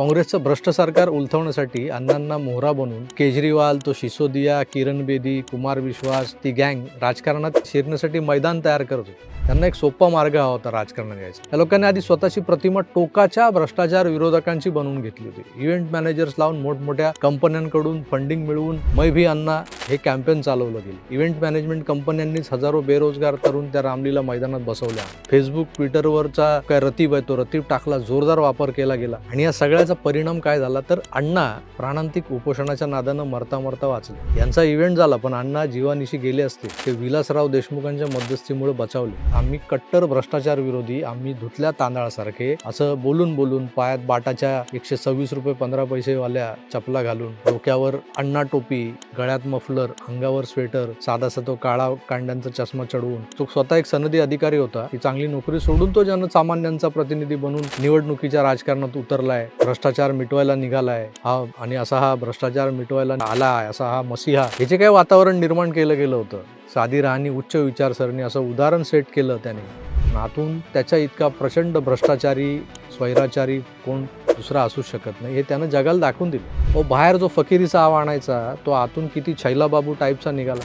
काँग्रेसचं भ्रष्ट सरकार उलथवण्यासाठी अण्णांना मोहरा बनवून केजरीवाल, तो सिसोदिया, किरण बेदी, कुमार विश्वास ती गँग राजकारणात शिरण्यासाठी मैदान तयार करत होती. त्यांना एक सोपा मार्ग हवा होता राजकारणात यायचा. या लोकांनी आधी स्वतःची प्रतिमा टोकाच्या भ्रष्टाचार विरोधकांची बनवून घेतली होती. इव्हेंट मॅनेजर्स लावून मोठमोठ्या कंपन्यांकडून फंडिंग मिळवून मै भी अण्णा हे कॅम्पेन चालवलं गेलं. इव्हेंट मॅनेजमेंट कंपन्यांनीच हजारो बेरोजगार तरुण त्या रामलीला मैदानात बसवल्या. फेसबुक, ट्विटरवरचा काय रतीब आहे तो रतीब टाकला, जोरदार वापर केला गेला. आणि या सगळ्याचा परिणाम काय झाला तर अण्णा प्राणांतिक उपोषणाच्या नादानं मरता मरता वाचले. यांचा इव्हेंट झाला पण अण्णा जीवानिशी गेले असते ते विलासराव देशमुखांच्या मध्यस्थीमुळे बचावले. आम्ही कट्टर भ्रष्टाचार विरोधी, आम्ही धुतल्या तांदळासारखे असं बोलून बोलून पायात बाटाच्या 126 रुपये 15 पैसे वाल्या चपला घालून, डोक्यावर अण्णा टोपी, गळ्यात मफलर, अंगावर स्वेटर, साधासा तो काळा कांड्यांचा चष्मा चढवून तो स्वतः एक सनदी अधिकारी होता. ती चांगली नोकरी सोडून तो जनसामान्यांचा प्रतिनिधी बनून निवडणुकीच्या राजकारणात उतरलाय, भ्रष्टाचार मिटवायला निघालाय हा, आणि असा हा भ्रष्टाचार मिटवायला आलाय असा हा मसीहा, ह्याचे काय वातावरण निर्माण केलं गेलं होतं. साधी राहणी, उच्च विचारसरणी असं उदाहरण सेट केलं त्याने. आतून त्याच्या इतका प्रचंड भ्रष्टाचारी, स्वैराचारी कोण दुसरा असू शकत नाही हे त्यानं जगाला दाखवून दिलं. बाहेर जो फकिरीचा आव आणायचा तो आतून किती छैलाबाबू टाईपचा निघाला.